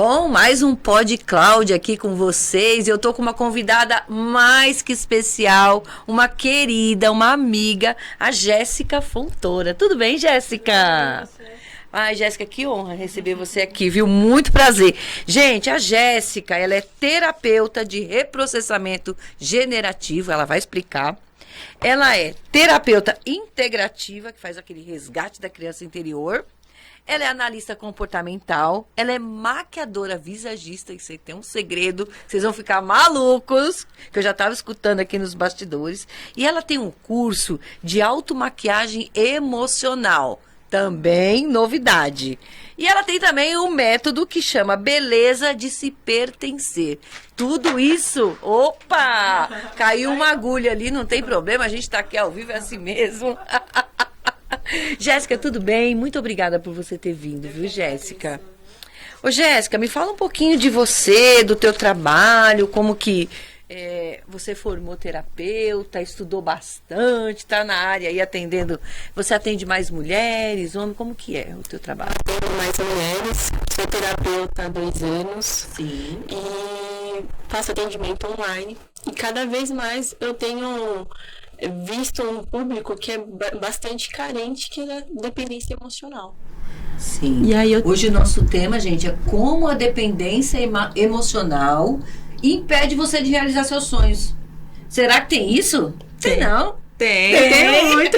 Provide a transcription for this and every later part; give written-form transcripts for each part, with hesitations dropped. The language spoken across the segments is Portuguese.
Bom, mais um Pod Cláudia aqui com vocês. Eu tô com uma convidada mais que especial, uma querida, uma amiga, a Jéssica Fontoura. Tudo bem, Jéssica? Ai, Jéssica, que honra receber você aqui, viu? Muito prazer. Gente, a Jéssica, ela é terapeuta de reprocessamento generativo, ela vai explicar. Ela é terapeuta integrativa, que faz aquele resgate da criança interior. Ela é analista comportamental, ela é maquiadora visagista, isso aí tem um segredo, vocês vão ficar malucos, que eu já estava escutando aqui nos bastidores. E ela tem um curso de automaquiagem emocional, também novidade. E ela tem também um método que chama Beleza de se Pertencer. Tudo isso, opa, caiu uma agulha ali, não tem problema, a gente está aqui ao vivo, é assim mesmo. Jéssica, tudo bem? Muito obrigada por você ter vindo, viu, Jéssica? Ô, Jéssica, me fala um pouquinho de você, do teu trabalho, como que você formou terapeuta, estudou bastante, está na área aí atendendo. Você atende mais mulheres, homens? Como que é o teu trabalho? Atendo mais mulheres, sou terapeuta há 2 anos. Sim. E faço atendimento online. E cada vez mais eu tenho visto um público que é bastante carente, que é dependência emocional. Sim. E aí Hoje o nosso tema, gente, é como a dependência emocional impede você de realizar seus sonhos. Será que tem isso? Tem não? Tem muito.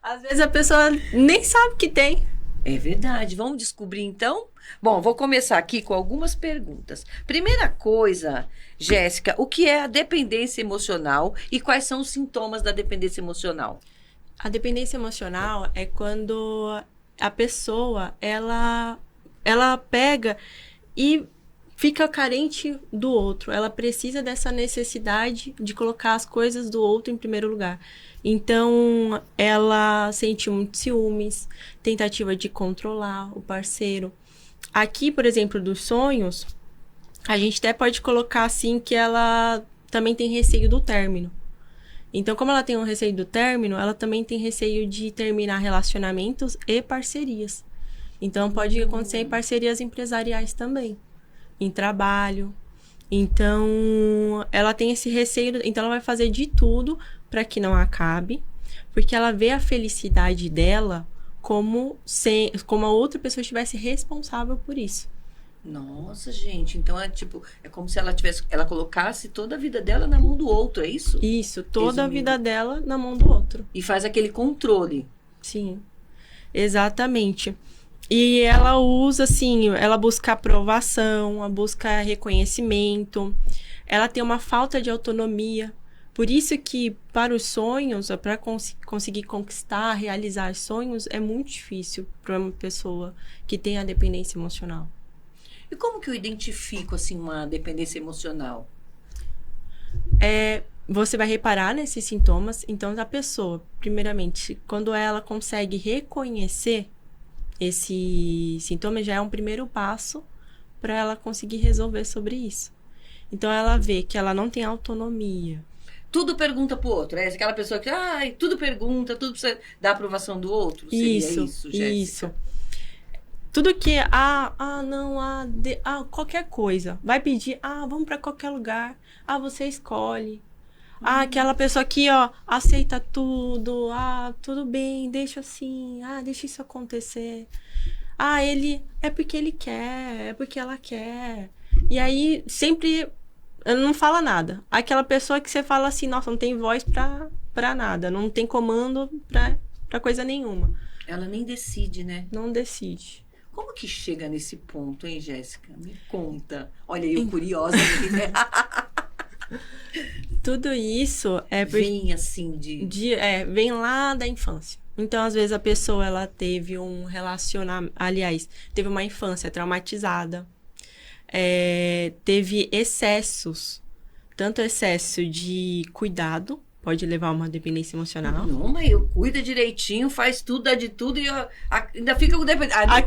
Às vezes a pessoa nem sabe que tem. É verdade. Vamos descobrir então? Bom, vou começar aqui com algumas perguntas. Primeira coisa, Jéssica, o que é a dependência emocional e quais são os sintomas da dependência emocional? A dependência emocional é quando a pessoa, ela pega e fica carente do outro. Ela precisa dessa necessidade de colocar as coisas do outro em primeiro lugar. Então, ela sente muito ciúmes, tentativa de controlar o parceiro. Aqui, por exemplo, dos sonhos, a gente até pode colocar assim que ela também tem receio do término. Então, como ela tem um receio do término, ela também tem receio de terminar relacionamentos e parcerias. Então, pode acontecer em parcerias empresariais também, em trabalho. Então, ela tem esse receio, então ela vai fazer de tudo para que não acabe, porque ela vê a felicidade dela como a outra pessoa estivesse responsável por isso. Nossa, gente, então é como se ela colocasse toda a vida dela na mão do outro, é isso? Isso, toda Resumindo. a vida dela na mão do outro. E faz aquele controle. Sim, exatamente. E ela usa, assim, ela busca aprovação, ela busca reconhecimento, ela tem uma falta de autonomia. Por isso que, para os sonhos, para conseguir conquistar, realizar sonhos, é muito difícil para uma pessoa que tem a dependência emocional. E como que eu identifico, assim, uma dependência emocional? Você vai reparar nesses sintomas. Então, a pessoa, primeiramente, quando ela consegue reconhecer esse sintoma, já é um primeiro passo para ela conseguir resolver sobre isso. Então, ela vê que ela não tem autonomia. Tudo pergunta pro outro, é aquela pessoa que, tudo pergunta, tudo precisa da aprovação do outro? Seria isso, Jéssica? Isso. Tudo que, qualquer coisa. Vai pedir, vamos para qualquer lugar. Você escolhe. Aquela pessoa aqui, aceita tudo. Tudo bem, deixa assim. Deixa isso acontecer. Ele, é porque ele quer, é porque ela quer. E aí, sempre não fala nada. Aquela pessoa que você fala assim, nossa, não tem voz pra nada. Não tem comando pra coisa nenhuma. Ela nem decide, né? Não decide. Como que chega nesse ponto, hein, Jéssica? Me conta. Olha, eu curiosa aqui, né? Tudo isso vem assim vem lá da infância. Então, às vezes, a pessoa, ela teve um relacionamento... Aliás, teve uma infância traumatizada. Teve excessos. Tanto excesso de cuidado, pode levar a uma dependência emocional. Não, mas eu cuido direitinho, faz tudo, dá de tudo e ainda fica com dependência. A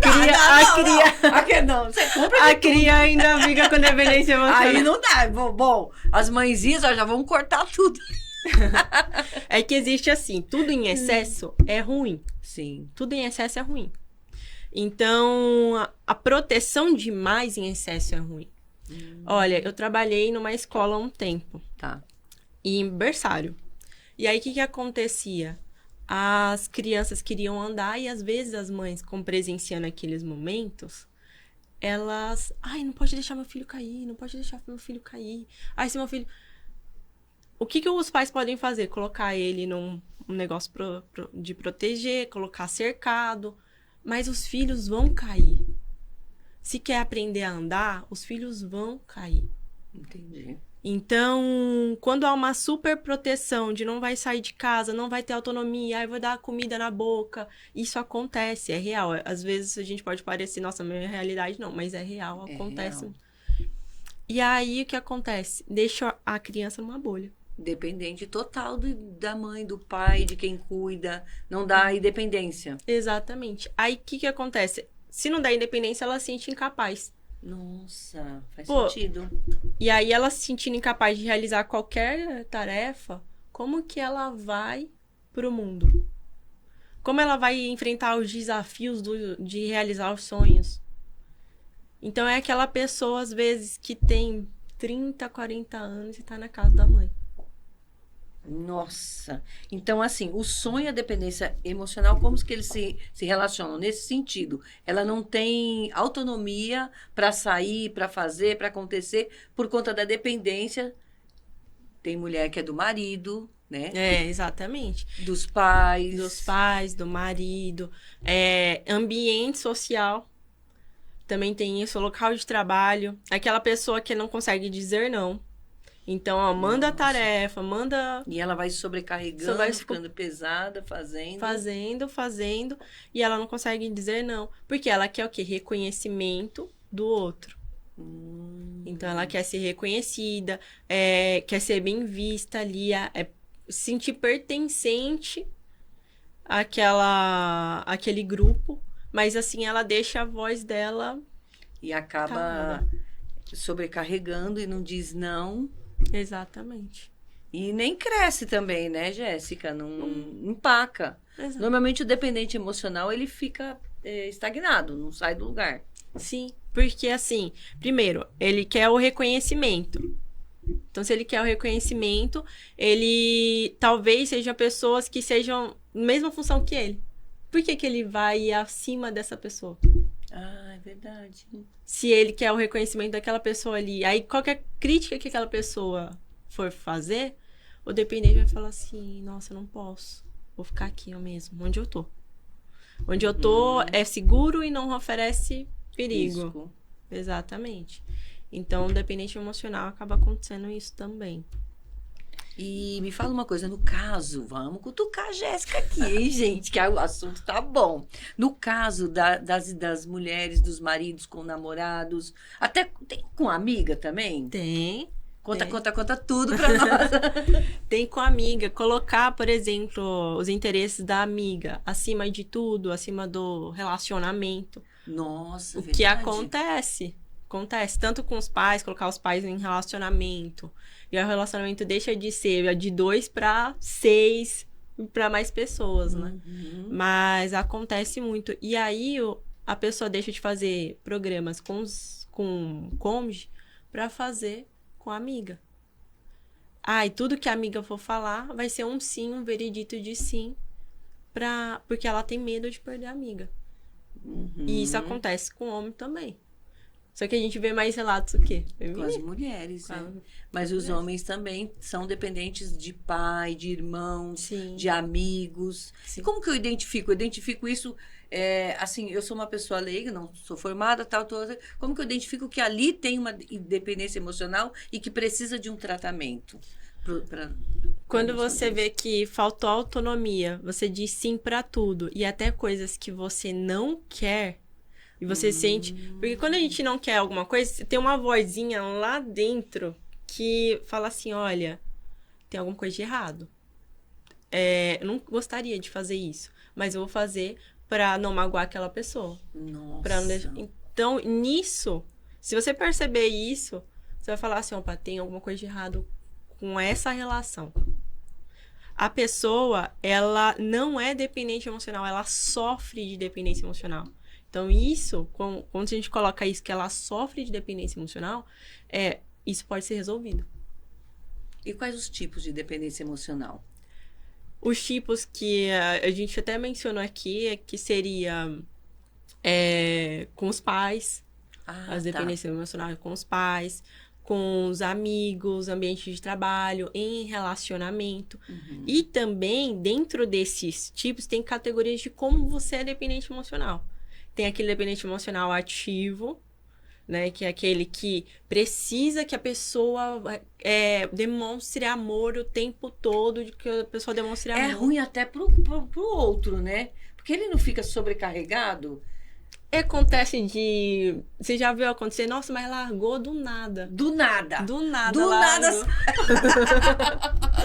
cria ainda fica com dependência emocional. Aí não dá. Bom, as mãezinhas já vão cortar tudo. É que existe assim, tudo em excesso é ruim. Sim. Tudo em excesso é ruim. Então, a proteção demais em excesso é ruim. Olha, eu trabalhei numa escola há um tempo. Tá. Em berçário. E aí, o que acontecia? As crianças queriam andar e, às vezes, as mães, como presenciando aqueles momentos, elas... Ai, não pode deixar meu filho cair, não pode deixar meu filho cair. Ai, se meu filho... O que os pais podem fazer? Colocar ele num negócio de proteger, colocar cercado. Mas os filhos vão cair. Se quer aprender a andar, os filhos vão cair. Entendi. Então, quando há uma super proteção de não vai sair de casa, não vai ter autonomia, aí vou dar comida na boca, isso acontece, é real. Às vezes a gente pode parecer, nossa, minha realidade não, mas é real, acontece. Real. E aí, o que acontece? Deixa a criança numa bolha. Dependente total da mãe, do pai, de quem cuida. Não dá independência. Exatamente. Aí, o que acontece? Se não der independência, ela se sente incapaz. Nossa, faz Pô, sentido. E aí, ela se sentindo incapaz de realizar qualquer tarefa, como que ela vai pro mundo? Como ela vai enfrentar os desafios de realizar os sonhos? Então, é aquela pessoa, às vezes, que tem 30, 40 anos e tá na casa da mãe. Nossa. Então, assim, o sonho e a dependência emocional, como que eles se relacionam? Nesse sentido, ela não tem autonomia para sair, para fazer, para acontecer, por conta da dependência. Tem mulher que é do marido, né? É, exatamente. Dos pais. Dos pais, do marido. Ambiente social. Também tem isso. Local de trabalho. Aquela pessoa que não consegue dizer não. Então, ó, manda a tarefa, manda... E ela vai sobrecarregando, ficando pesada, Fazendo, e ela não consegue dizer não. Porque ela quer o quê? Reconhecimento do outro. Então, ela quer ser reconhecida, quer ser bem vista ali, sentir pertencente àquele grupo. Mas, assim, ela deixa a voz dela... E acaba sobrecarregando e não diz não... Exatamente. E nem cresce também, né, Jéssica? Não empaca. Exato. Normalmente o dependente emocional, ele fica estagnado, não sai do lugar. Sim, porque assim, primeiro, ele quer o reconhecimento. Então, se ele quer o reconhecimento, ele talvez seja pessoas que sejam mesma função que ele. Por que ele vai acima dessa pessoa? Ah, é verdade. Se ele quer o reconhecimento daquela pessoa ali, aí qualquer crítica que aquela pessoa for fazer, o dependente vai falar assim, nossa, eu não posso. Vou ficar aqui eu mesmo, onde eu tô. Onde eu tô é seguro e não oferece perigo. Risco. Exatamente. Então, o dependente emocional acaba acontecendo isso também. E me fala uma coisa, no caso, vamos cutucar a Jéssica aqui, hein, gente, que o assunto tá bom. No caso das mulheres, dos maridos com namorados, até tem com amiga também? Tem. Conta tudo pra nós. Tem com a amiga. Colocar, por exemplo, os interesses da amiga acima de tudo, acima do relacionamento. Nossa, O que acontece? Acontece tanto com os pais, colocar os pais em relacionamento. E aí o relacionamento deixa de ser de 2 para 6, para mais pessoas, né? Mas acontece muito. E aí a pessoa deixa de fazer programas com o cônjuge para fazer com a amiga. E tudo que a amiga for falar vai ser um sim, um veredito de sim, porque ela tem medo de perder a amiga. E isso acontece com o homem também. Só que a gente vê mais relatos o quê? Com as mulheres, né? Mas os homens também são dependentes de pai, de irmãos, Sim. de amigos. Sim. E como que eu identifico? Eu identifico isso, assim, eu sou uma pessoa leiga, não sou formada, tal, como que eu identifico que ali tem uma dependência emocional e que precisa de um tratamento? Quando você vê que faltou autonomia, você diz sim pra tudo, e até coisas que você não quer, e você sente... Porque quando a gente não quer alguma coisa, tem uma vozinha lá dentro que fala assim, olha, tem alguma coisa de errado. Eu não gostaria de fazer isso, mas eu vou fazer pra não magoar aquela pessoa. Nossa. Então, nisso, se você perceber isso, você vai falar assim, opa, tem alguma coisa de errado com essa relação. A pessoa, ela não é dependente emocional, ela sofre de dependência emocional. Então, isso, quando a gente coloca isso, que ela sofre de dependência emocional, isso pode ser resolvido. E quais os tipos de dependência emocional? Os tipos que a gente até mencionou aqui é que seria com os pais, as dependências emocionais com os pais, com os amigos, ambiente de trabalho, em relacionamento. Uhum. E também, dentro desses tipos, tem categorias de como você é dependente emocional. Tem aquele dependente emocional ativo, né? Que é aquele que precisa que a pessoa demonstre amor o tempo todo, de que a pessoa demonstre amor. É ruim até pro outro, né? Porque ele não fica sobrecarregado. Acontece de... Você já viu acontecer? Nossa, mas largou do nada. Do nada. Do nada. Do largou. nada.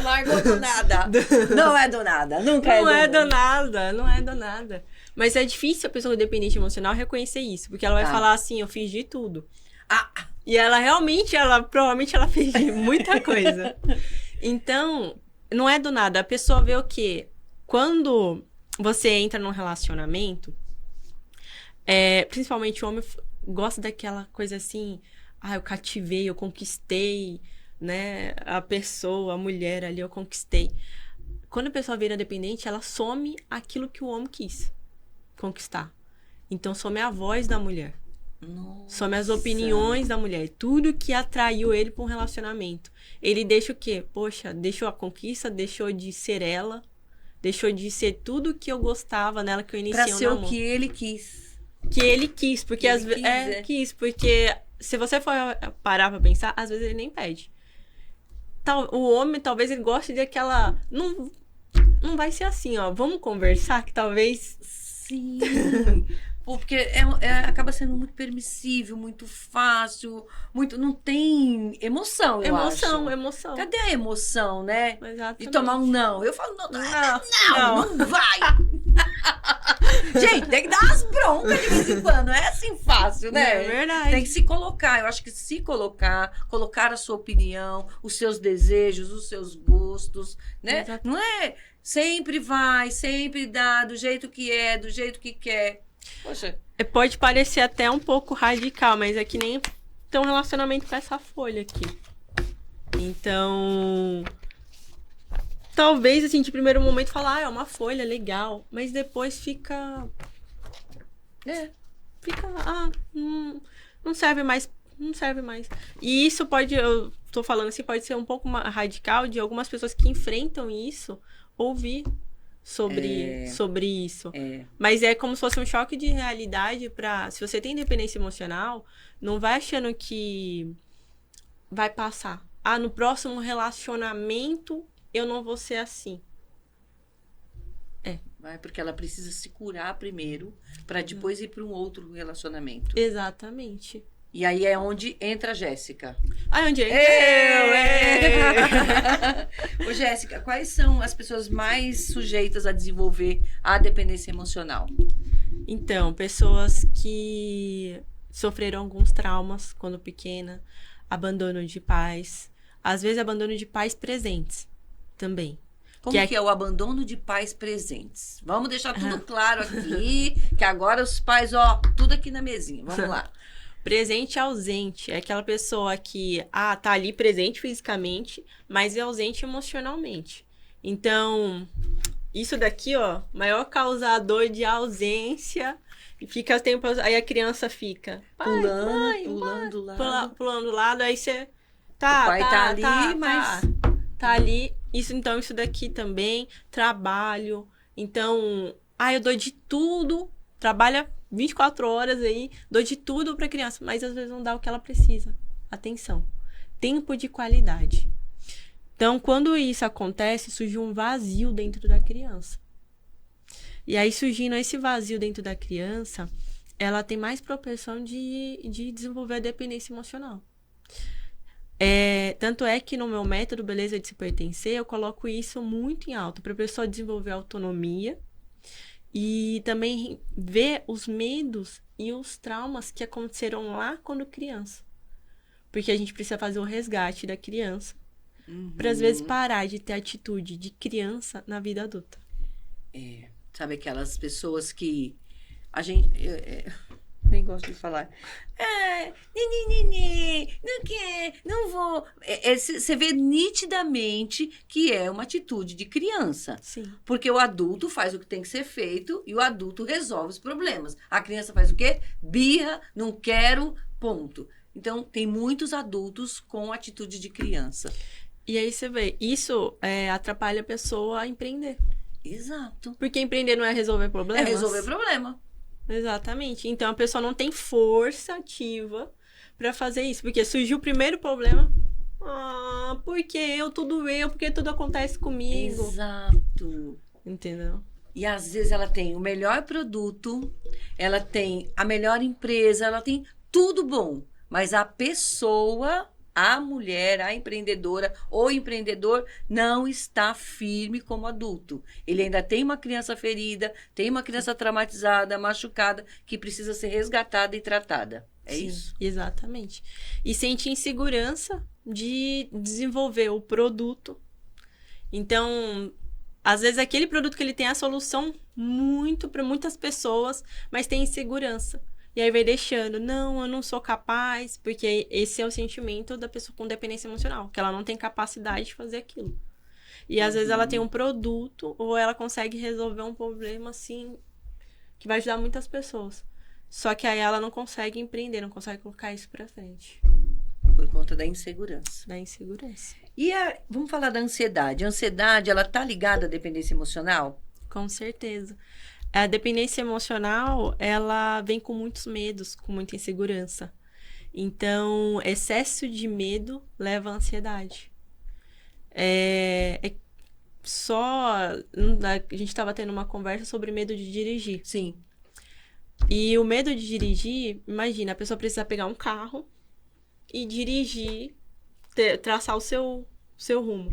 Largou do nada. Não é do nada. Nunca Não é do nada. Não é do nada. Mas é difícil a pessoa dependente emocional reconhecer isso. Porque ela vai falar assim, eu fiz de tudo. E ela realmente, provavelmente ela fez de muita coisa. Então, não é do nada. A pessoa vê o quê? Quando você entra num relacionamento... principalmente o homem gosta daquela coisa assim, eu cativei, eu conquistei, né, a pessoa, a mulher ali, eu conquistei. Quando a pessoa vira dependente, ela some aquilo que o homem quis conquistar. Então, some a voz da mulher. Nossa. Some as opiniões da mulher. Tudo que atraiu ele para um relacionamento. Ele deixa o quê? Poxa, deixou a conquista, deixou de ser ela, deixou de ser tudo que eu gostava nela, que eu iniciei pra ser o namoro. o que ele quis. Que ele quis, porque às vezes. Quis, porque se você for parar pra pensar, às vezes ele nem pede. O homem, talvez ele goste daquela. Não vai ser assim, ó. Vamos conversar, que talvez. Sim. Porque acaba sendo muito permissível, muito fácil, não tem emoção, eu acho. Emoção. Cadê a emoção, né? Exatamente. E tomar um não. Eu falo, não vai. Gente, tem que dar umas broncas de vez em quando. Não é assim fácil, né? É verdade. Tem que se colocar. Eu acho que se colocar a sua opinião, os seus desejos, os seus gostos, né? Exato. Não é sempre vai, sempre dá, do jeito que é, do jeito que quer. Poxa. Pode parecer até um pouco radical, mas é que nem ter um relacionamento com essa folha aqui. Então, talvez, assim, de primeiro momento falar, é uma folha, legal. Mas depois fica... não serve mais. Não serve mais. E isso pode, eu tô falando assim, pode ser um pouco radical de algumas pessoas que enfrentam isso, ouvir sobre isso. Mas é como se fosse um choque de realidade para... Se você tem dependência emocional, não vai achando que vai passar. No próximo relacionamento eu não vou ser assim. Vai, porque ela precisa se curar primeiro para depois ir para um outro relacionamento. Exatamente. E aí é onde entra a Jéssica. Onde entra? Ô, Jéssica, quais são as pessoas mais sujeitas a desenvolver a dependência emocional? Então, pessoas que sofreram alguns traumas quando pequena, abandono de pais, às vezes abandono de pais presentes também. Como que é o abandono de pais presentes? Vamos deixar tudo claro aqui, que agora os pais, tudo aqui na mesinha. Vamos lá. Presente e ausente. É aquela pessoa que, tá ali presente fisicamente, mas é ausente emocionalmente. Então, isso daqui, maior causador de ausência. E fica tempo, aí a criança fica pulando do lado. Pulando do lado, aí você... O pai tá ali, mas... Tá ali. Isso daqui também. Trabalho. Então, eu dou de tudo. Trabalha 24 horas aí, dou de tudo pra criança, mas às vezes não dá o que ela precisa. Atenção. Tempo de qualidade. Então, quando isso acontece, surge um vazio dentro da criança. E aí, surgindo esse vazio dentro da criança, ela tem mais propensão de desenvolver a dependência emocional. Tanto é que no meu método Beleza de Se Pertencer, eu coloco isso muito em alto, para a pessoa desenvolver autonomia e também ver os medos e os traumas que aconteceram lá quando criança. Porque a gente precisa fazer o resgate da criança, para às vezes parar de ter atitude de criança na vida adulta. Sabe aquelas pessoas que A gente... nem gosto de falar. Não quer, não vou. Você vê nitidamente que é uma atitude de criança. Sim. Porque o adulto faz o que tem que ser feito e o adulto resolve os problemas. A criança faz o quê? Birra, não quero, ponto. Então, tem muitos adultos com atitude de criança. E aí você vê, isso atrapalha a pessoa a empreender. Exato. Porque empreender não é resolver problemas. É resolver problema. Exatamente. Então a pessoa não tem força ativa pra fazer isso. Porque surgiu o primeiro problema. Porque porque tudo acontece comigo. Exato. Entendeu? E às vezes ela tem o melhor produto, ela tem a melhor empresa, ela tem tudo bom. Mas a pessoa, a mulher, a empreendedora ou empreendedor não está firme como adulto. Ele ainda tem uma criança ferida, tem uma criança traumatizada, machucada, que precisa ser resgatada e tratada. É Sim, isso? Exatamente. E sente insegurança de desenvolver o produto. Então, às vezes aquele produto que ele tem a solução muito para muitas pessoas, mas tem insegurança. E aí vai deixando, não, eu não sou capaz, porque esse é o sentimento da pessoa com dependência emocional, que ela não tem capacidade de fazer aquilo. E às vezes ela tem um produto, ou ela consegue resolver um problema, assim, que vai ajudar muitas pessoas. Só que aí ela não consegue empreender, não consegue colocar isso pra frente. Por conta da insegurança. Da insegurança. E vamos falar da ansiedade. A ansiedade, ela tá ligada à dependência emocional? Com certeza. A dependência emocional, ela vem com muitos medos, com muita insegurança. Então, excesso de medo leva à ansiedade. A gente estava tendo uma conversa sobre medo de dirigir. Sim. E o medo de dirigir, imagina, a pessoa precisa pegar um carro e dirigir, traçar o seu rumo.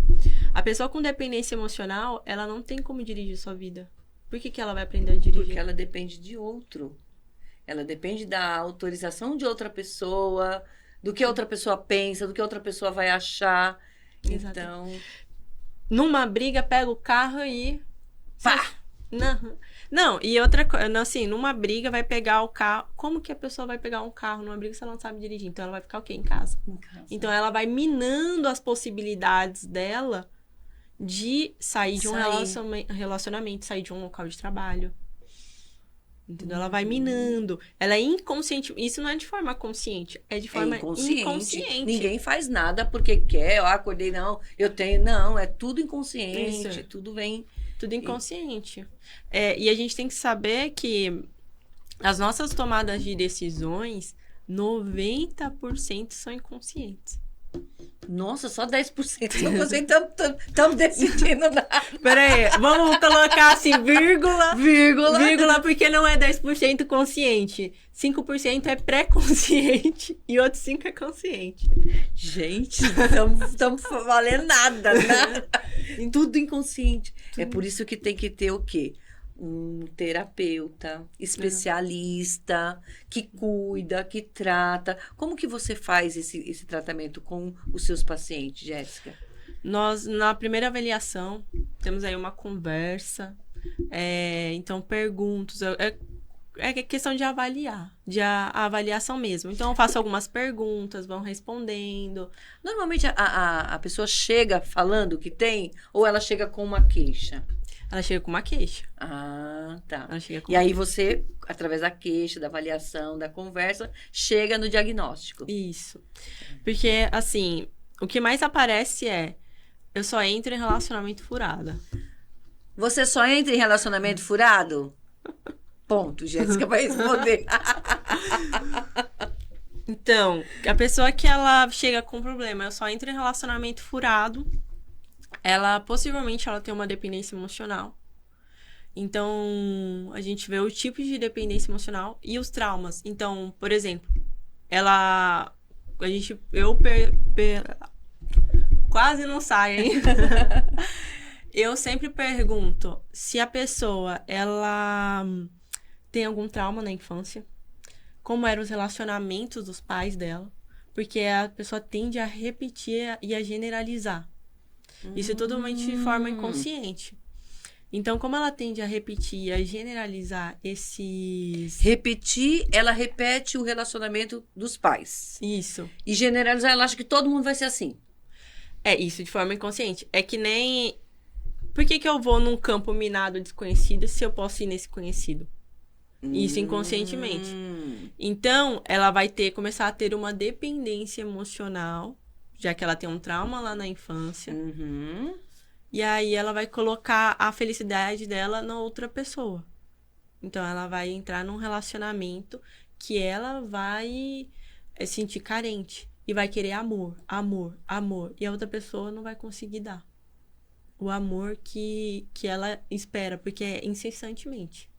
A pessoa com dependência emocional, ela não tem como dirigir sua vida. Por que ela vai aprender a dirigir? Porque ela depende de outro. Ela depende da autorização de outra pessoa, do que outra pessoa pensa, do que outra pessoa vai achar. Exato. Então... Numa briga, pega o carro e... Pá! Não, e outra coisa, assim, numa briga vai pegar o carro... Como que a pessoa vai pegar um carro numa briga se ela não sabe dirigir? Então ela vai ficar o quê? Em casa. Então ela vai minando as possibilidades dela de sair de um relacionamento, sair de um local de trabalho. Entendeu? Ela vai minando. Ela é inconsciente. Isso não é de forma consciente, é de forma inconsciente. Ninguém faz nada porque quer. Eu acordei, não, eu tenho. Não, é tudo inconsciente. Isso. Tudo vem... Tudo inconsciente. E a gente tem que saber que as nossas tomadas de decisões, 90% são inconscientes. Nossa, só 10%. Estamos decidindo nada. Peraí, vamos colocar assim, vírgula, porque não é 10% consciente. 5% é pré-consciente e outros 5% é consciente. Gente, estamos valendo nada, né? Tudo inconsciente. É por isso que tem que ter o quê? Um terapeuta, especialista, que cuida, que trata. Como que você faz esse tratamento com os seus pacientes, Jéssica? Nós, na primeira avaliação, temos aí uma conversa, então perguntas, é questão de avaliar, a avaliação mesmo. Então, eu faço algumas perguntas, vão respondendo. Normalmente, a pessoa chega falando que tem, ou ela chega com uma queixa? Ela chega com uma queixa. Ah, tá. E aí você, através da queixa, da avaliação, da conversa, chega no diagnóstico. Isso. Porque, assim, o que mais aparece eu só entro em relacionamento furado. Você só entra em relacionamento furado? Ponto, Jéssica vai responder. Então, a pessoa que ela chega com problema, eu só entro em relacionamento furado, possivelmente ela tem uma dependência emocional. Então, a gente vê o tipo de dependência emocional e os traumas. Então, por exemplo, quase não sai, hein? Eu sempre pergunto se a pessoa, ela tem algum trauma na infância, como eram os relacionamentos dos pais dela, porque a pessoa tende a repetir e a generalizar. Isso é totalmente de forma inconsciente. Então, como ela tende a repetir, a generalizar esses... Repetir, ela repete o relacionamento dos pais. Isso. E generalizar, ela acha que todo mundo vai ser assim. É isso, de forma inconsciente. É que nem... Por que eu vou num campo minado desconhecido se eu posso ir nesse conhecido? Isso inconscientemente. Então, ela vai começar a ter uma dependência emocional, já que ela tem um trauma lá na infância. E aí ela vai colocar a felicidade dela na outra pessoa. Então, ela vai entrar num relacionamento que ela vai sentir carente. E vai querer amor, amor, amor. E a outra pessoa não vai conseguir dar o amor que ela espera, porque é incessantemente.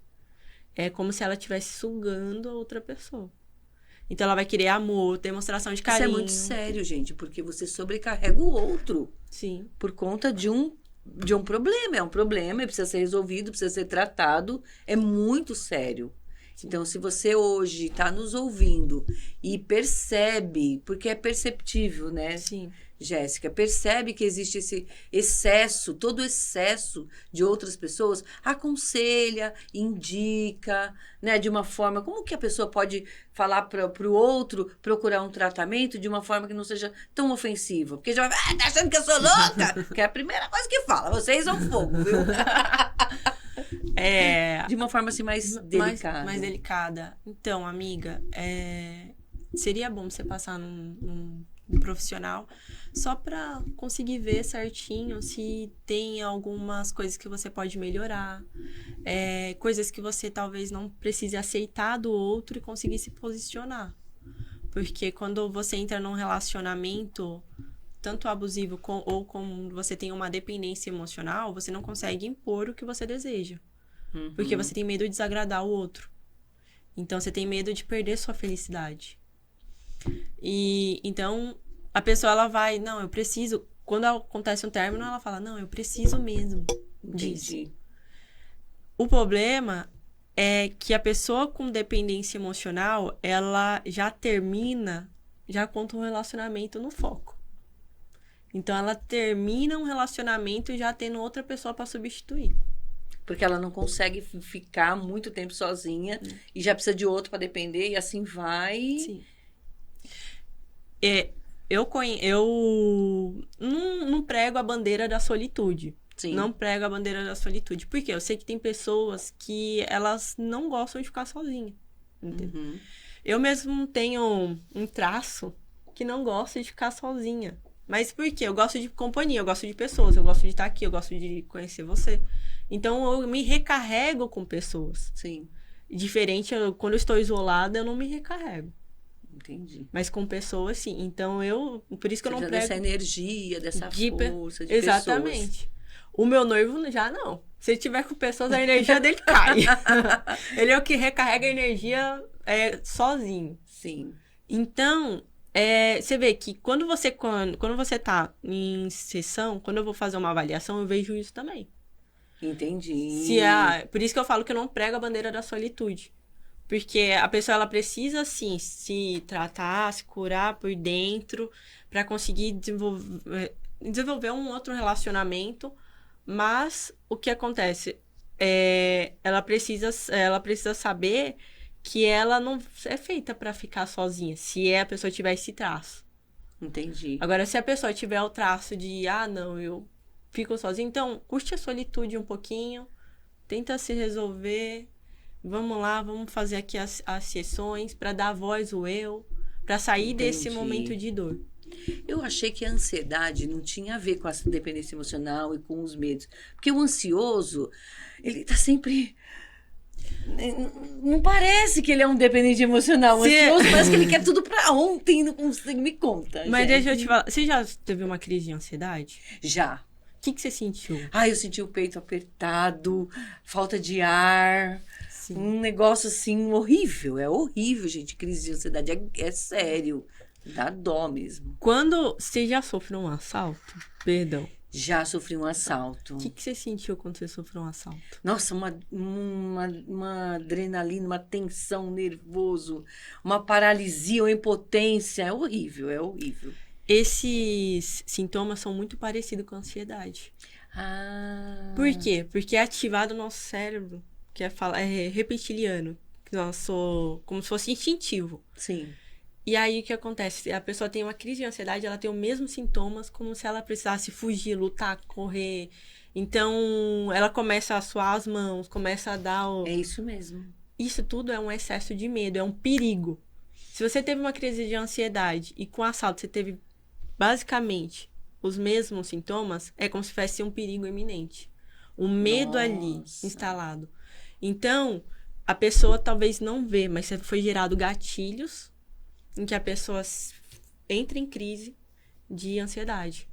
É como se ela estivesse sugando a outra pessoa. Então, ela vai querer amor, demonstração de carinho. Isso é muito sério, gente, porque você sobrecarrega o outro. Sim. Por conta de um problema. É um problema, precisa ser resolvido, precisa ser tratado. É muito sério. Sim. Então, se você hoje está nos ouvindo e percebe, porque é perceptível, né? Sim. Jéssica, percebe que existe esse excesso, todo o excesso de outras pessoas, aconselha, indica, né, de uma forma, como que a pessoa pode falar para o outro, procurar um tratamento de uma forma que não seja tão ofensiva? Porque já vai, tá achando que eu sou louca? Que é a primeira coisa que fala, vocês são fogo, viu? De uma forma assim mais delicada. Mais delicada. Então, amiga, seria bom você passar num profissional só para conseguir ver certinho se tem algumas coisas que você pode melhorar, coisas que você talvez não precise aceitar do outro e conseguir se posicionar. Porque quando você entra num relacionamento tanto abusivo ou como você tem uma dependência emocional, você não consegue impor o que você deseja. Porque você tem medo de desagradar o outro. Então, você tem medo de perder sua felicidade. E então a pessoa ela vai, não, eu preciso. Quando acontece um término, ela fala, não, eu preciso mesmo disso. Entendi. O problema é que a pessoa com dependência emocional, ela já termina já com um relacionamento no foco. Então ela termina um relacionamento já tendo outra pessoa para substituir. Porque ela não consegue ficar muito tempo sozinha e já precisa de outro para depender e assim vai. Sim. Eu não prego a bandeira da solitude. Sim. Não prego a bandeira da solitude. Porque eu sei que tem pessoas que elas não gostam de ficar sozinhas. Eu mesmo tenho um traço que não gosto de ficar sozinha. Mas por quê? Eu gosto de companhia, eu gosto de pessoas, eu gosto de estar aqui, eu gosto de conhecer você. Então, eu me recarrego com pessoas. Sim. Diferente, quando eu estou isolada, eu não me recarrego. Entendi. Mas com pessoas, sim. Então, por isso que eu não prego... Dessa energia, dessa força de Exatamente. pessoas. O meu noivo já não. Se ele tiver com pessoas, a energia dele cai. Ele é o que recarrega a energia sozinho. Sim. Então, você vê que quando você tá em sessão, quando eu vou fazer uma avaliação, eu vejo isso também. Entendi. Por isso que eu falo que eu não prego a bandeira da solitude. Porque a pessoa, ela precisa, sim, se tratar, se curar por dentro, para conseguir desenvolver um outro relacionamento. Mas o que acontece? Ela precisa saber que ela não é feita para ficar sozinha, se a pessoa tiver esse traço. Entendi. Agora, se a pessoa tiver o traço de, não, eu fico sozinha, então, curte a solitude um pouquinho, tenta se resolver, vamos lá, vamos fazer aqui as sessões para dar voz ao eu, para sair desse momento de dor. Eu achei que a ansiedade não tinha a ver com essa dependência emocional e com os medos. Porque o ansioso, ele tá sempre... Não parece que ele é um dependente emocional. O ansioso parece que ele quer tudo pra ontem e não consegue. Me conta, Mas gente. deixa eu te falar, você já teve uma crise de ansiedade? Já. O que você sentiu? Eu senti o peito apertado, falta de ar... Sim. Um negócio assim horrível. É horrível, gente. Crise de ansiedade é sério. Dá dó mesmo. Quando você já sofreu um assalto? Perdão. Já sofri um assalto. O que você sentiu quando você sofreu um assalto? Nossa, uma adrenalina, uma tensão, nervoso, uma paralisia, uma impotência. É horrível, é horrível. Esses sintomas são muito parecidos com a ansiedade. Ah. Por quê? Porque é ativado o nosso cérebro, que é reptiliano, como se fosse instintivo. Sim. E aí, o que acontece? A pessoa tem uma crise de ansiedade, ela tem os mesmos sintomas como se ela precisasse fugir, lutar, correr. Então, ela começa a suar as mãos, começa a dar É isso mesmo. Isso tudo é um excesso de medo, é um perigo. Se você teve uma crise de ansiedade e com assalto você teve, basicamente, os mesmos sintomas, é como se fosse um perigo iminente. Um medo ali instalado. Então, a pessoa talvez não vê, mas foi gerado gatilhos em que a pessoa entra em crise de ansiedade.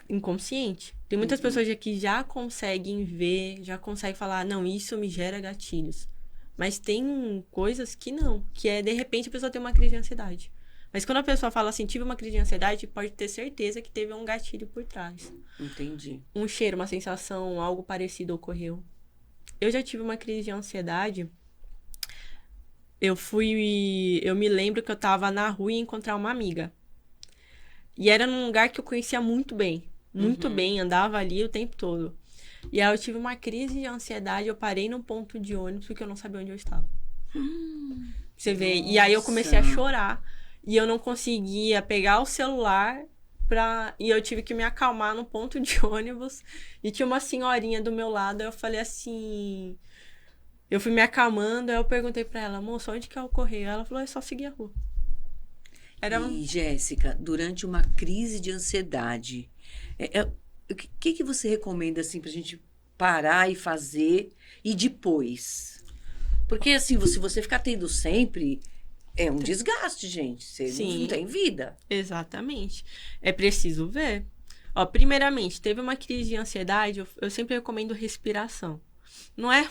Inconsciente. Tem muitas pessoas que já conseguem ver, já conseguem falar, não, isso me gera gatilhos. Mas tem coisas que não, que é, de repente, a pessoa tem uma crise de ansiedade. Mas quando a pessoa fala assim, tive uma crise de ansiedade, pode ter certeza que teve um gatilho por trás. Entendi. Um cheiro, uma sensação, algo parecido ocorreu. Eu já tive uma crise de ansiedade. Eu me lembro que eu tava na rua e ia encontrar uma amiga. E era num lugar que eu conhecia muito bem. Muito bem, andava ali o tempo todo. E aí eu tive uma crise de ansiedade, eu parei num ponto de ônibus porque eu não sabia onde eu estava. Você vê? E aí eu comecei a chorar. E eu não conseguia pegar o celular e eu tive que me acalmar no ponto de ônibus. E tinha uma senhorinha do meu lado, eu falei assim... Eu fui me acalmando, aí eu perguntei pra ela, moça, onde que é o correio? Ela falou, é só seguir a rua. E, Jéssica, durante uma crise de ansiedade, o que você recomenda, assim, pra gente parar e fazer e depois? Porque, assim, se você ficar tendo sempre, é um desgaste, gente. Você não tem vida. Exatamente. É preciso ver. Ó, primeiramente, teve uma crise de ansiedade, eu sempre recomendo respiração. Não é...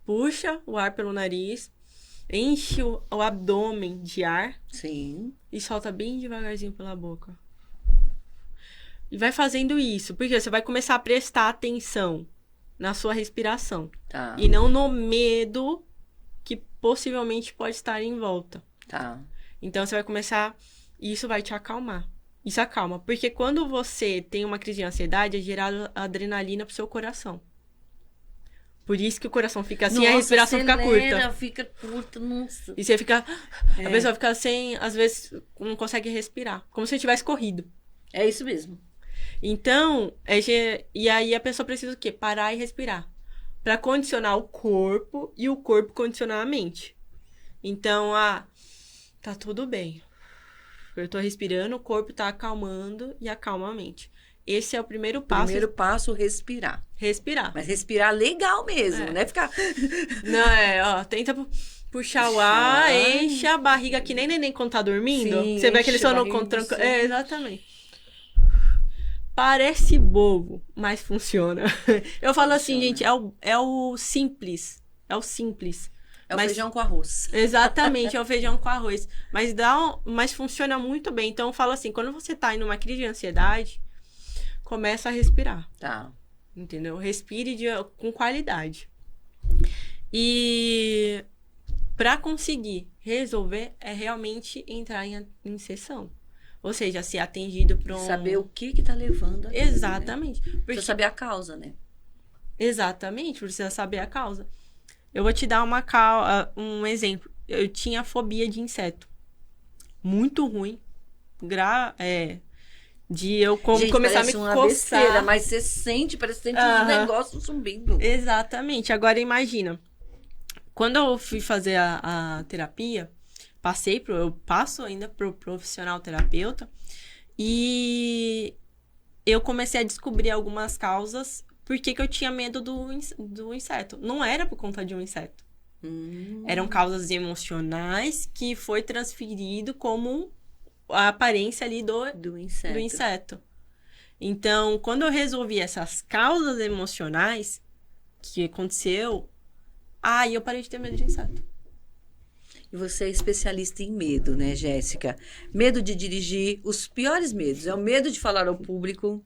Puxa o ar pelo nariz, enche o abdômen de ar. Sim. E solta bem devagarzinho pela boca. E vai fazendo isso, porque você vai começar a prestar atenção na sua respiração. Tá. E não no medo que possivelmente pode estar em volta. Tá. Então você vai começar... E isso vai te acalmar. Isso acalma. Porque quando você tem uma crise de ansiedade, é gerado adrenalina pro seu coração. Por isso que o coração fica assim, a respiração fica curta. Fica curta, nossa. E você fica... A pessoa fica sem... Às vezes, não consegue respirar. Como se tivesse corrido. É isso mesmo. Então, e aí a pessoa precisa o quê? Parar e respirar. Pra condicionar o corpo e o corpo condicionar a mente. Então, tá tudo bem. Eu tô respirando, o corpo tá acalmando e acalma a mente. Esse é o primeiro passo. Primeiro passo, respirar. Respirar. Mas respirar legal mesmo, né? Ficar... Não, tenta puxar o ar, enche a barriga que nem neném quando tá dormindo. Sim, você vê aquele sono com tranco. Exatamente. Parece bobo, mas funciona. Eu falo assim, gente, é o simples. É o simples. É o feijão com arroz. Exatamente, é o feijão com arroz. Mas funciona muito bem. Então eu falo assim, quando você tá em uma crise de ansiedade, começa a respirar. Tá. Entendeu? Respire com qualidade. E para conseguir resolver é realmente entrar em sessão. Ou seja, ser atendido por Saber o que tá levando a Exatamente. Né? Precisa saber a causa, né? Exatamente, precisa saber a causa. Eu vou te dar um exemplo. Eu tinha fobia de inseto. Muito ruim. De eu começar a me uma coçar. Besteira, mas você sente, parece que sente um negócio zumbindo. Exatamente. Agora imagina. Quando eu fui fazer a terapia, eu passo ainda pro profissional terapeuta, e eu comecei a descobrir algumas causas por que eu tinha medo do inseto. Não era por conta de um inseto. Eram causas emocionais que foi transferido como a aparência ali do inseto. Então, quando eu resolvi essas causas emocionais que aconteceu, eu parei de ter medo de inseto. E você é especialista em medo, né, Jéssica? Medo de dirigir, os piores medos. É o medo de falar ao público,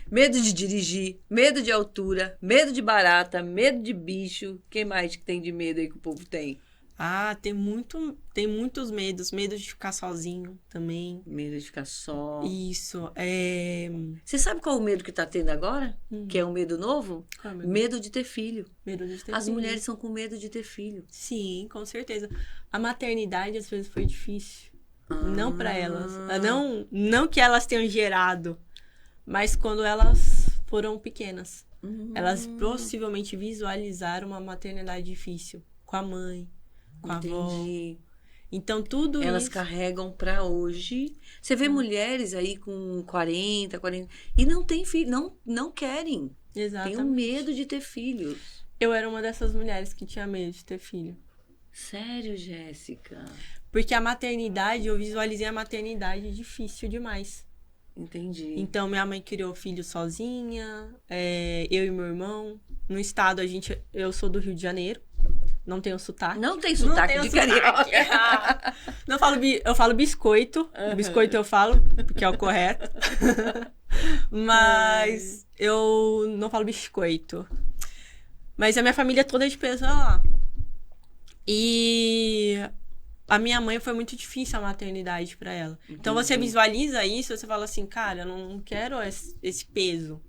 medo de dirigir, medo de altura, medo de barata, medo de bicho. Quem mais que tem de medo aí que o povo tem? Ah, tem muitos medos. Medo de ficar sozinho também. Medo de ficar só. Isso. Você sabe qual é o medo que tá tendo agora? Que é um medo novo? Qual é o medo? Medo de ter filho. Medo de ter As filho. mulheres são com medo de ter filho. Sim, com certeza. A maternidade, às vezes, foi difícil. Não pra elas. Não que elas tenham gerado, mas quando elas foram pequenas. Elas possivelmente visualizaram uma maternidade difícil. Com a mãe, com a avó. Então, tudo Elas isso... carregam pra hoje. Você vê mulheres aí com 40 e não tem filho, não querem. Exatamente. Tem um medo de ter filhos. Eu era uma dessas mulheres que tinha medo de ter filho. Sério, Jéssica? Porque a maternidade, eu visualizei a maternidade difícil demais. Entendi. Então, minha mãe criou filho sozinha, eu e meu irmão. No estado, eu sou do Rio de Janeiro. Não tenho sotaque. Não tem sotaque de carioca. Não falo, eu falo biscoito. Biscoito eu falo, porque é o correto. Mas eu não falo biscoito. Mas a minha família toda é de peso lá. E a minha mãe foi muito difícil a maternidade pra ela. Então você visualiza isso, você fala assim, cara, eu não quero esse peso.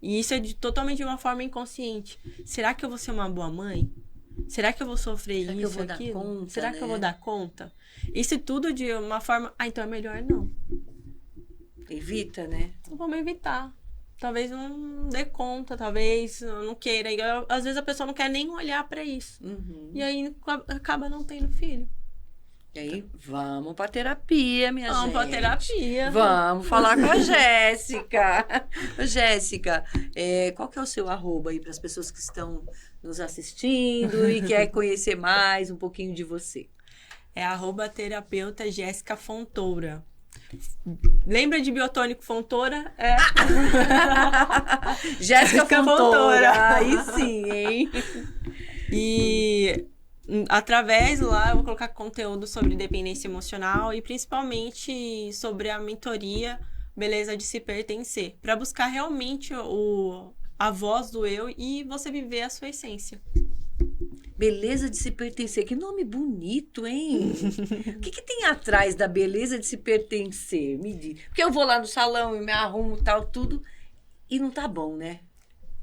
E isso é totalmente de uma forma inconsciente. Será que eu vou ser uma boa mãe? Será que eu vou sofrer Será que eu vou dar aquilo? conta, Será que eu né? vou dar conta? Isso tudo de uma forma... Ah, então é melhor não. Evita, né? Vamos evitar. Talvez não dê conta, talvez não queira. E, às vezes a pessoa não quer nem olhar pra isso. Uhum. E aí acaba não tendo filho. E aí, vamos pra terapia, minha gente. Vamos pra terapia. Vamos falar com a Jéssica. Ô, Jéssica, qual que é o seu arroba aí para as pessoas que estão nos assistindo e quer conhecer mais um pouquinho de você? É @terapeuta Jéssica Fontoura. Lembra de biotônico Fontoura? É. Jéssica Fontoura. Fontoura. Aí sim, hein? E através lá eu vou colocar conteúdo sobre dependência emocional e principalmente sobre a mentoria Beleza de se Pertencer, para buscar realmente a voz do eu e você viver a sua essência. Beleza de se pertencer. Que nome bonito, hein? O que tem atrás da beleza de se pertencer? Me diz. Porque eu vou lá no salão e me arrumo tal, tudo, e não tá bom, né?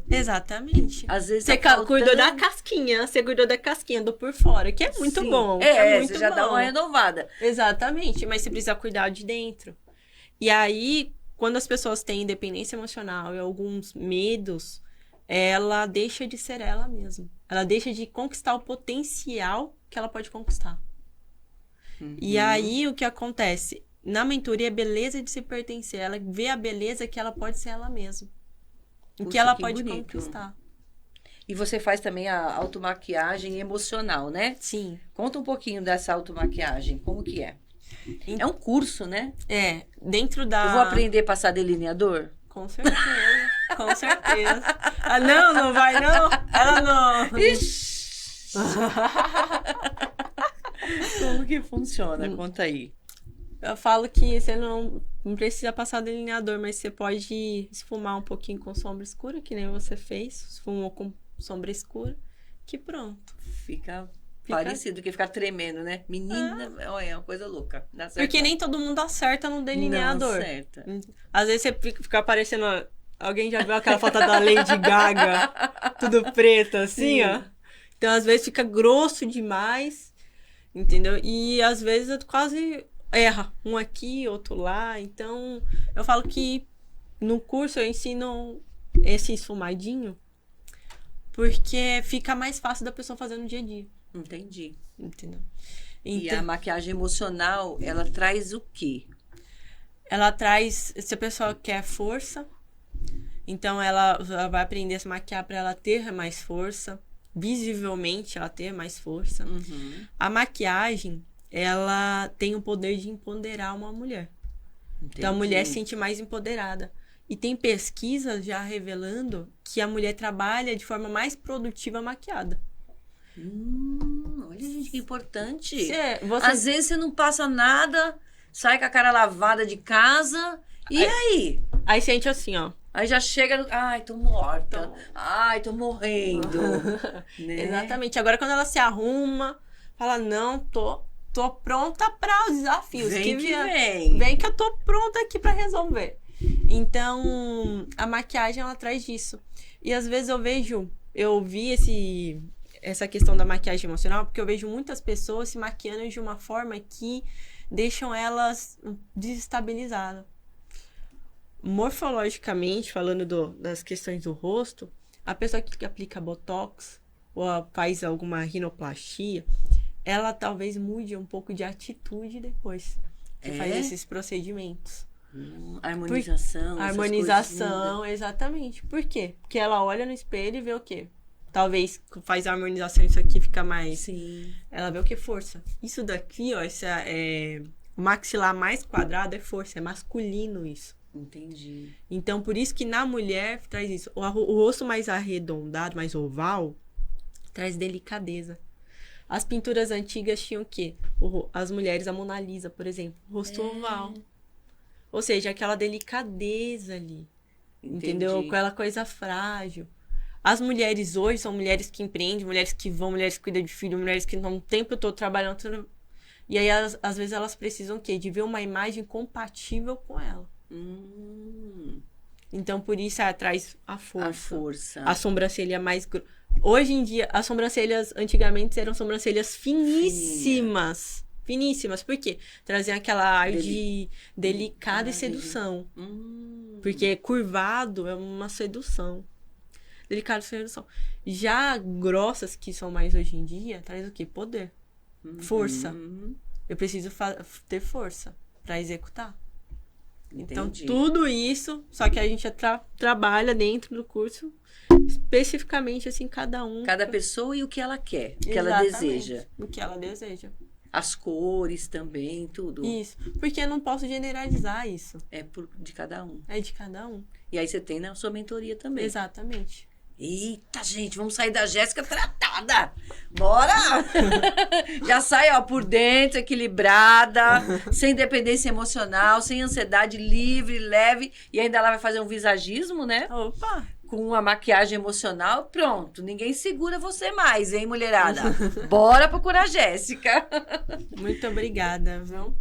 Exatamente. Às vezes Você tá faltando... cuidou da casquinha, você cuidou da casquinha do por fora, que é muito Sim. bom. Que é muito você já bom. dá uma renovada. Exatamente, mas você precisa cuidar de dentro. E aí, quando as pessoas têm independência emocional e alguns medos, ela deixa de ser ela mesma. Ela deixa de conquistar o potencial que ela pode conquistar. E aí, o que acontece? Na mentoria, a beleza de se pertencer. Ela vê a beleza que ela pode ser ela mesma. O que ela pode conquistar. E você faz também a automaquiagem emocional, né? Sim. Conta um pouquinho dessa automaquiagem. Como que é? É um curso, né? Dentro da... Eu vou aprender a passar delineador? Com certeza. Com certeza. Ah, não vai não? Ela não. Ixi! Como que funciona? Conta aí. Eu falo que você não precisa passar delineador, mas você pode esfumar um pouquinho com sombra escura, que nem você fez. Esfumou com sombra escura, que pronto. Fica parecido que ficar tremendo, né? Menina, olha, é uma coisa louca. Porque nem todo mundo acerta no delineador. Não acerta. Às vezes você fica parecendo... Alguém já viu aquela foto da Lady Gaga? Tudo preto, assim, sim. Ó. Então, às vezes fica grosso demais, entendeu? E às vezes quase erra. Um aqui, outro lá. Então, eu falo que no curso eu ensino esse esfumadinho porque fica mais fácil da pessoa fazer no dia a dia. Entendi. Entendeu? E a maquiagem emocional, ela traz o quê? Ela traz, se a pessoa quer força, então ela vai aprender a se maquiar para ela ter mais força, visivelmente ela ter mais força. A maquiagem, ela tem o poder de empoderar uma mulher. Entendi. Então a mulher se sente mais empoderada. E tem pesquisas já revelando que a mulher trabalha de forma mais produtiva maquiada. Olha, gente, que importante. Às vezes você não passa nada, sai com a cara lavada de casa, e aí? Aí sente assim, ó. Aí já chega, ai, tô morta, ai, tô morrendo. Né? Exatamente. Agora, quando ela se arruma, Fala, não, tô pronta para os desafios. Vem que vem. Vem que eu tô pronta aqui para resolver. Então, a maquiagem, ela traz disso. E às vezes eu vi essa questão da maquiagem emocional, porque eu vejo muitas pessoas se maquiando de uma forma que deixam elas desestabilizadas. Morfologicamente, falando das questões do rosto, a pessoa que aplica botox ou faz alguma rinoplastia, ela talvez mude um pouco de atitude depois que faz esses procedimentos. Harmonização. Harmonização, exatamente. Por quê? Porque ela olha no espelho e vê o quê? Talvez faz a harmonização, isso aqui fica mais... Sim. Ela vê o que? Força. Isso daqui, ó, o maxilar mais quadrado é força, é masculino isso. Entendi. Então, por isso que na mulher traz isso. O rosto mais arredondado, mais oval, traz delicadeza. As pinturas antigas tinham o quê? As mulheres, a Mona Lisa, por exemplo, rosto oval. Ou seja, aquela delicadeza ali. Entendi. Entendeu? Aquela coisa frágil. As mulheres hoje são mulheres que empreendem, mulheres que vão, mulheres que cuidam de filho, mulheres que estão o tempo todo trabalhando. E aí, às vezes, elas precisam o quê? De ver uma imagem compatível com ela. Então, por isso, ela traz a força. A sobrancelha mais... Hoje em dia, as sobrancelhas, antigamente, eram sobrancelhas finíssimas. Finíssimas. Por quê? Traziam aquela ar de delicado e sedução. Porque curvado é uma sedução. Delicado e sedução. Já grossas, que são mais hoje em dia, traz o quê? Poder. Força. Eu preciso ter força para executar. Entendi. Então, tudo isso, só que a gente trabalha dentro do curso, especificamente, assim, cada pessoa e o que ela quer, o que ela deseja. O que ela deseja. As cores também, tudo. Isso. Porque eu não posso generalizar isso. É de cada um. É de cada um. E aí você tem na sua mentoria também. Exatamente. Eita, gente, vamos sair da Jéssica tratada. Bora! Já sai, ó, por dentro, equilibrada, sem dependência emocional, sem ansiedade, livre, leve. E ainda ela vai fazer um visagismo, né? Opa! Com uma maquiagem emocional, pronto. Ninguém segura você mais, hein, mulherada? Bora procurar a Jéssica. Muito obrigada, viu?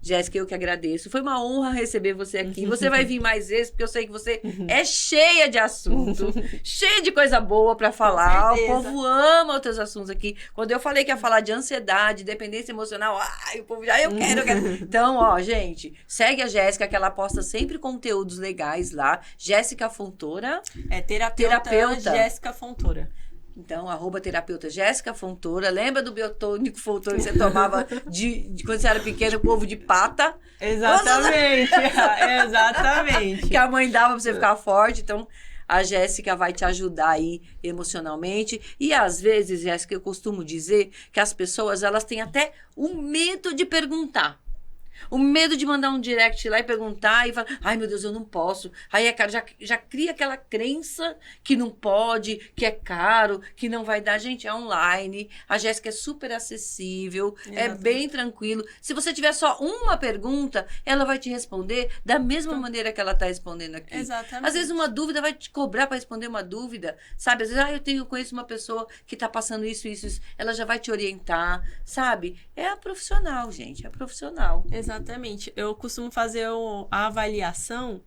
Jéssica, eu que agradeço. Foi uma honra receber você aqui. Você vai vir mais vezes, porque eu sei que você é cheia de assunto, cheia de coisa boa pra falar. O povo ama os teus assuntos aqui. Quando eu falei que ia falar de ansiedade, dependência emocional, o povo já, eu quero. Então, ó, gente, segue a Jéssica, que ela posta sempre conteúdos legais lá. Jéssica Fontoura. É terapeuta. Jéssica Fontoura. Então, @terapeuta Jéssica Fontoura. Lembra do biotônico Fontoura que você tomava de quando você era pequena, com ovo de pata? Exatamente. Exatamente. Que a mãe dava pra você ficar forte. Então, a Jéssica vai te ajudar aí emocionalmente. E às vezes, Jéssica, eu costumo dizer que as pessoas, elas têm até o medo de perguntar. O medo de mandar um direct lá e perguntar e falar, ai meu Deus, eu não posso. Aí a cara já cria aquela crença que não pode, que é caro, que não vai dar. Gente, é online. A Jéssica é super acessível, é bem tranquilo. Se você tiver só uma pergunta, ela vai te responder da mesma maneira que ela está respondendo aqui. Exatamente. Às vezes uma dúvida vai te cobrar para responder uma dúvida, sabe? Às vezes, eu conheço uma pessoa que está passando isso. Ela já vai te orientar, sabe? É a profissional, gente, é a profissional. Exatamente. Eu costumo fazer a avaliação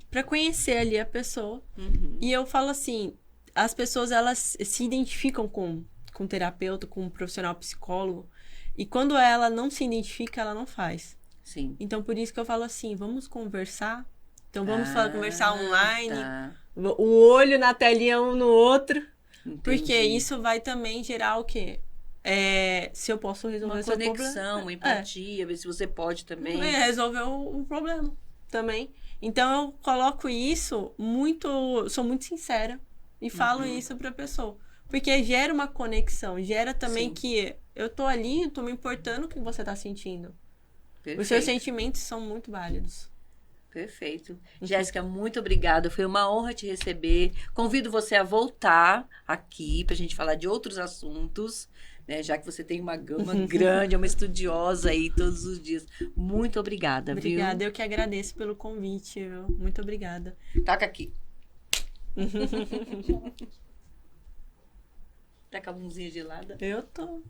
para conhecer ali a pessoa. E eu falo assim, as pessoas, elas se identificam com o terapeuta, com o profissional psicólogo, e quando ela não se identifica, ela não faz. Sim. Então, por isso que eu falo assim, vamos conversar. Então, vamos conversar online, o olho na telinha um no outro. Entendi. Porque isso vai também gerar o quê? Se eu posso resolver uma conexão, uma empatia, ver se você pode também. Resolver o problema também. Então, eu coloco isso sou muito sincera e falo isso pra pessoa. Porque gera uma conexão, gera também que eu tô ali, eu tô me importando com o que você tá sentindo. Perfeito. Os seus sentimentos são muito válidos. Perfeito. Jéssica, muito obrigada. Foi uma honra te receber. Convido você a voltar aqui pra gente falar de outros assuntos, né? Já que você tem uma gama grande, é uma estudiosa aí todos os dias. Muito obrigada, viu? Obrigada, eu que agradeço pelo convite, viu? Muito obrigada. Taca aqui. Tá com a mãozinha gelada? Eu tô.